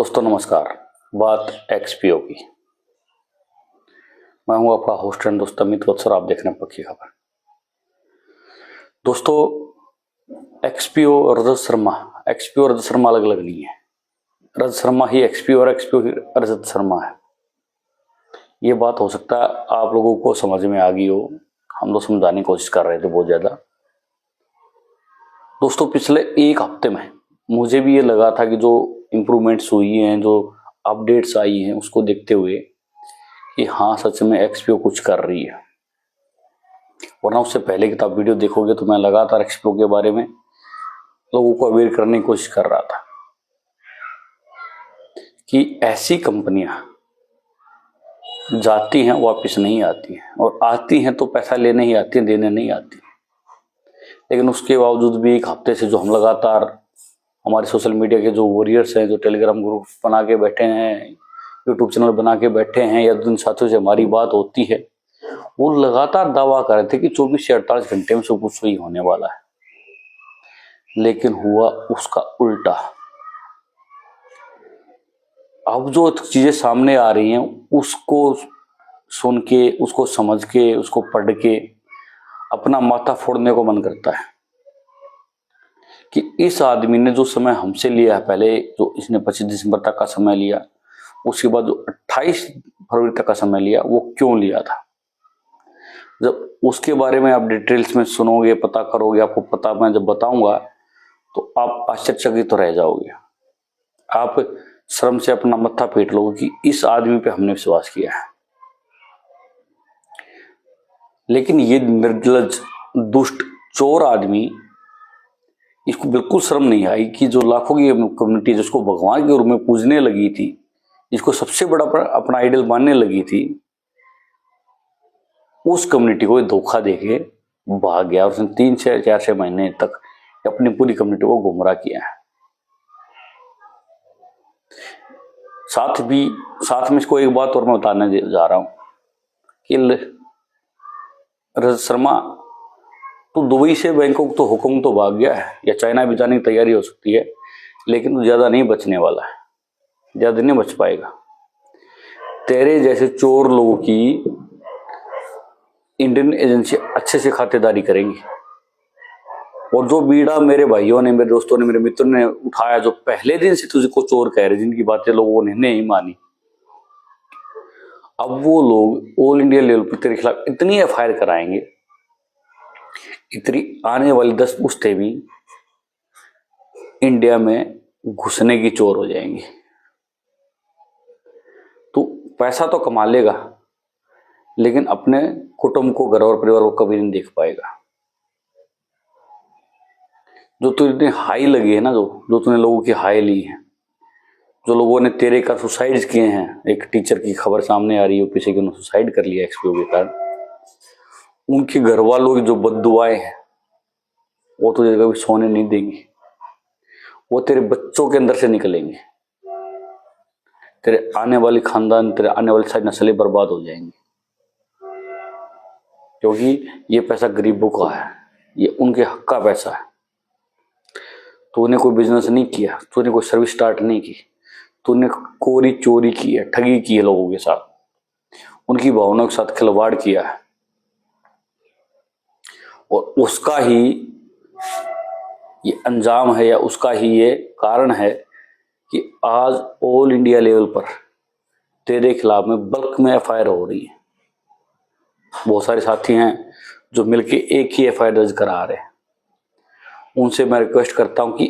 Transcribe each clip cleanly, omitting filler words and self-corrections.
दोस्तों नमस्कार। बात एक्सपीओ की। मैं हूं आपका होस्ट एंड दोस्त अमित वत्सर। आप देख रहे हैं पक्की खबर। दोस्तों एक्सपीओ और रजत शर्मा अलग अलग नहीं है। रजत शर्मा ही एक्सपीओ और एक्सपीओ ही रजत शर्मा है। ये बात हो सकता है आप लोगों को समझ में आ गई हो। हम लोग समझाने की कोशिश कर रहे थे बहुत ज्यादा। दोस्तों पिछले एक हफ्ते में मुझे भी ये लगा था कि जो इम्प्रूवमेंट्स हुई हैं, जो अपडेट्स आई हैं, उसको देखते हुए कि हाँ सच में एक्सपीओ कुछ कर रही है। वरना उससे पहले की आप वीडियो देखोगे तो मैं लगातार एक्सपीओ के बारे में लोगों को अवेयर करने की कोशिश कर रहा था कि ऐसी कंपनियां जाती हैं वापस नहीं आती हैं, और आती हैं तो पैसा लेने ही आती हैं, देने नहीं आती। लेकिन उसके बावजूद भी एक हफ्ते से जो हम लगातार हमारे सोशल मीडिया के जो वॉरियर्स हैं, जो टेलीग्राम ग्रुप बना के बैठे हैं, यूट्यूब चैनल बना के बैठे हैं, या जिन साथियों से हमारी बात होती है, वो लगातार दावा कर रहे थे कि 24 से 48 घंटे में सब कुछ सही होने वाला है। लेकिन हुआ उसका उल्टा। अब जो चीजें सामने आ रही हैं उसको सुन के, उसको समझ के, उसको पढ़ के अपना माथा फोड़ने को मन करता है कि इस आदमी ने जो समय हमसे लिया है, पहले जो इसने 25 दिसंबर तक का समय लिया, उसके बाद जो 28 फरवरी तक का समय लिया, वो क्यों लिया था। जब उसके बारे में आप डिटेल्स में सुनोगे, पता करोगे, आपको पता मैं जब बताऊंगा तो आप आश्चर्यचकित तो रह जाओगे। आप शर्म से अपना मत्था पीट लोगे कि इस आदमी पे हमने विश्वास किया है। लेकिन ये निर्लज्ज, दुष्ट, चोर आदमी, इसको बिल्कुल शर्म नहीं आई कि जो लाखों की कम्युनिटी जिसको भगवान के रूप में पूजने लगी थी, इसको सबसे बड़ा अपना आइडल मानने लगी थी, उस कम्युनिटी को धोखा देके भाग गया। और उसने 3 से 4 महीने तक अपनी पूरी कम्युनिटी को गुमराह किया है। साथ में इसको एक बात और मैं बताने जा रहा हूं कि रजत शर्मा तो दुबई से बैंकॉक तो हुक्म तो भाग गया है, या चाइना भी जाने की तैयारी हो सकती है, लेकिन ज्यादा नहीं बचने वाला है, ज्यादा नहीं बच पाएगा। तेरे जैसे चोर लोगों की इंडियन एजेंसी अच्छे से खातेदारी करेंगी। और जो बीड़ा मेरे भाइयों ने, मेरे दोस्तों ने, मेरे मित्रों ने उठाया, जो पहले दिन से तुझको चोर कह रहे, जिनकी बातें लोगों ने नहीं मानी, अब वो लोग ऑल इंडिया लेवल पर तेरे खिलाफ इतनी एफआईआर कराएंगे, इतनी आने वाली 10 पुश्तें भी इंडिया में घुसने की चोर हो जाएंगी। तो पैसा तो कमा लेगा, लेकिन अपने कुटुंब को, घर और परिवार को कभी नहीं देख पाएगा। जो तुझे हाई लगी है ना, जो तूने लोगों की हाई ली है, जो लोगों ने तेरे का सुसाइड किए हैं, एक टीचर की खबर सामने आ रही है पीछे कि उन्होंने सुसाइड कर लिया एक्सपीओ के कारण, उनके घर वालों की जो बद्दुआएं हैं वो तुझे कभी सोने नहीं देंगी। वो तेरे बच्चों के अंदर से निकलेंगे, तेरे आने वाली खानदान, तेरे आने वाली सारी नस्लें बर्बाद हो जाएंगी। क्योंकि ये पैसा गरीबों का है, ये उनके हक का पैसा है। तूने कोई बिजनेस नहीं किया, तूने कोई सर्विस स्टार्ट नहीं की, तूने कोरी चोरी की है, ठगी की है लोगों के साथ, उनकी भावनाओं के साथ खिलवाड़ किया है, और उसका ही ये अंजाम है, या उसका ही ये कारण है कि आज ऑल इंडिया लेवल पर तेरे खिलाफ में बल्क में एफआईआर हो रही है। बहुत सारे साथी हैं जो मिलके एक ही एफआईआर दर्ज करा रहे हैं। उनसे मैं रिक्वेस्ट करता हूं कि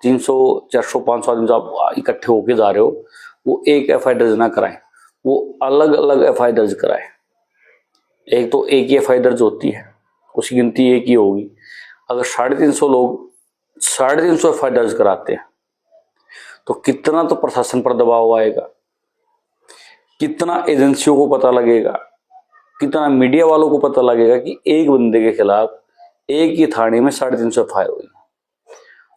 300, 400, 500 आदमी जो आप इकट्ठे होके जा रहे हो, वो एक एफआईआर दर्ज ना कराएं, वो अलग अलग एफआईआर दर्ज कराएं। एक तो एक ही एफआईआर दर्ज होती है, उसकी गिनती एक ही होगी। अगर 350 लोग 350 एफआईआर दर्ज कराते हैं तो कितना तो प्रशासन पर दबाव आएगा, कितना एजेंसियों को पता लगेगा, कितना मीडिया वालों को पता लगेगा कि एक बंदे के खिलाफ एक ही थाने में 350 एफआईआर हुई।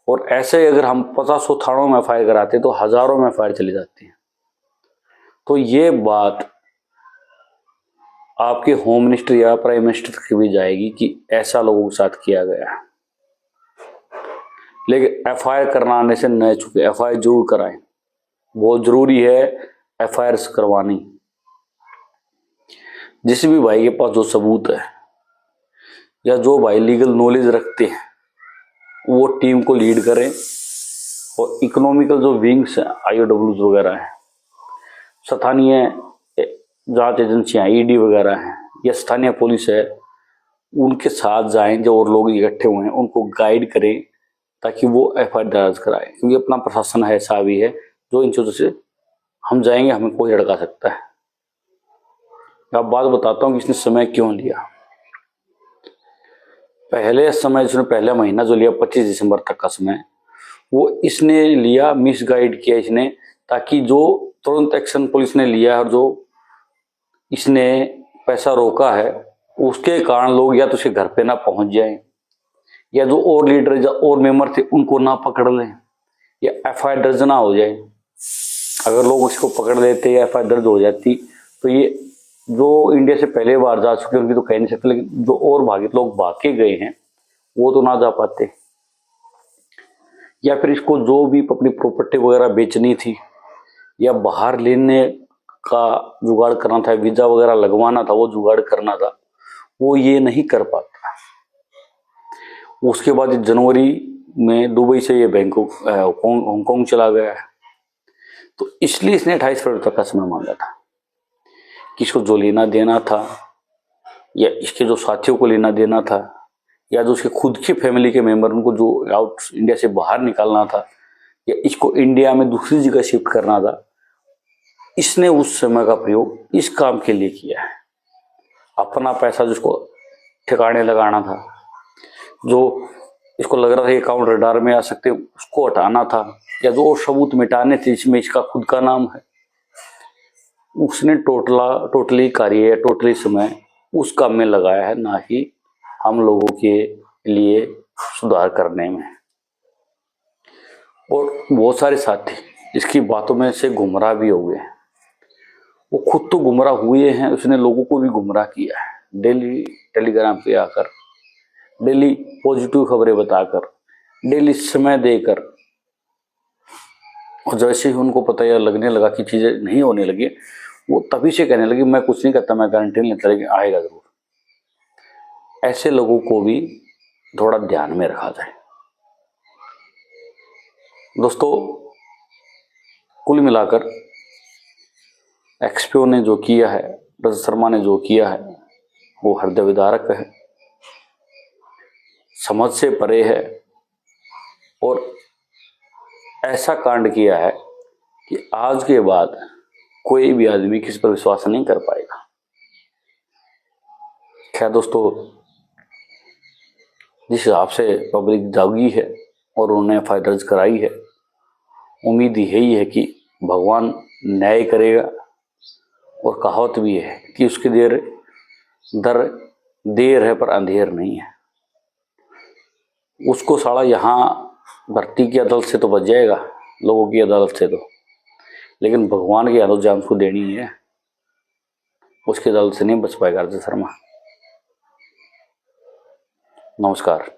और ऐसे अगर हम 50 थानों में एफआईआर कराते तो हजारों में एफआईआर चली जाती है। तो ये बात आपके होम मिनिस्टर या प्राइम मिनिस्टर तक भी जाएगी कि ऐसा लोगों के साथ किया गया है। लेकिन एफआईआर कराने से न चुके, एफआईआर जरूर कराएं। बहुत जरूरी है एफआईआर करवानी। जिस भी भाई के पास जो सबूत है या जो भाई लीगल नॉलेज रखते हैं वो टीम को लीड करें, और इकोनॉमिकल जो विंग्स हैं आईओडब्ल्यूज वगैरह हैं, स्थानीय जांच एजेंसियां ईडी वगैरह हैं या स्थानीय पुलिस है, उनके साथ जाएं, जो और लोग इकट्ठे हुए हैं उनको गाइड करें ताकि वो एफआईआर दर्ज कराएं। क्योंकि अपना प्रशासन है, ऐसा भी है जो इन चीजों से हम जाएंगे हमें कोई झड़का सकता है। अब बात बताता हूँ कि इसने समय क्यों लिया। पहले समय इसने पहला महीना जो लिया 25 दिसंबर तक का समय, वो इसने लिया, मिस गाइड किया इसने, ताकि जो तुरंत एक्शन पुलिस ने लिया और जो इसने पैसा रोका है उसके कारण लोग या तो उसके घर पे ना पहुंच जाएं, या जो और लीडर या और मेंबर थे उनको ना पकड़ लें, या एफआईआर दर्ज ना हो जाए। अगर लोग इसको पकड़ लेते या एफआईआर दर्ज हो जाती तो ये जो इंडिया से पहले बार जा चुके उनकी तो कह नहीं सकते, लेकिन जो और भागित लोग भाग के गए हैं वो तो ना जा पाते। या फिर इसको जो भी अपनी प्रॉपर्टी वगैरह बेचनी थी या बाहर लेने का जुगाड़ करना था, वीजा वगैरह लगवाना था, वो जुगाड़ करना था, वो ये नहीं कर पाता। उसके बाद जनवरी में दुबई से ये बैंकॉक हांगकांग चला गया है। तो इसलिए इसने 28 फरवरी तक का समय मांगा था कि इसको जो लेना देना था या इसके जो साथियों को लेना देना था या जो उसके खुद की फैमिली के मेंबर उनको जो आउट इंडिया से बाहर निकालना था या इसको इंडिया में दूसरी जगह शिफ्ट करना था, इसने उस समय का प्रयोग इस काम के लिए किया है। अपना पैसा जिसको ठिकाने लगाना था, जो इसको लग रहा था अकाउंट रडार में आ सकते उसको हटाना था, या जो और सबूत मिटाने थे इसमें इसका खुद का नाम है, उसने टोटली कार्य टोटली समय उस काम में लगाया है, ना ही हम लोगों के लिए सुधार करने में। और बहुत सारे साथी इसकी बातों में से गुमराह भी हो गए। वो खुद तो गुमराह हुए हैं, उसने लोगों को भी गुमराह किया है। डेली टेलीग्राम पे आकर, डेली पॉजिटिव खबरें बताकर, डेली समय देकर, और जैसे ही उनको पता या लगने लगा कि चीजें नहीं होने लगी, वो तभी से कहने लगे मैं कुछ नहीं करता, मैं गारंटी नहीं लेता, लेकिन आएगा जरूर। ऐसे लोगों को भी थोड़ा ध्यान में रखा जाए। दोस्तों, कुल मिलाकर एक्सपीओ ने जो किया है, रजत शर्मा ने जो किया है, वो हृदय विदारक है, समझ से परे है, और ऐसा कांड किया है कि आज के बाद कोई भी आदमी किसी पर विश्वास नहीं कर पाएगा। खैर दोस्तों, जिस हिसाब से पब्लिक जागी है और उन्होंने एफआईआर दर्ज कराई है, उम्मीद यही है कि भगवान न्याय करेगा। और कहावत भी है कि उसकी देर है पर अंधेर नहीं है। उसको साला यहाँ भर्ती की अदालत से तो बच जाएगा, लोगों की अदालत से तो, लेकिन भगवान की अदालत जान उसको देनी है, उसकी अदालत से नहीं बच पाएगा रजत शर्मा। नमस्कार।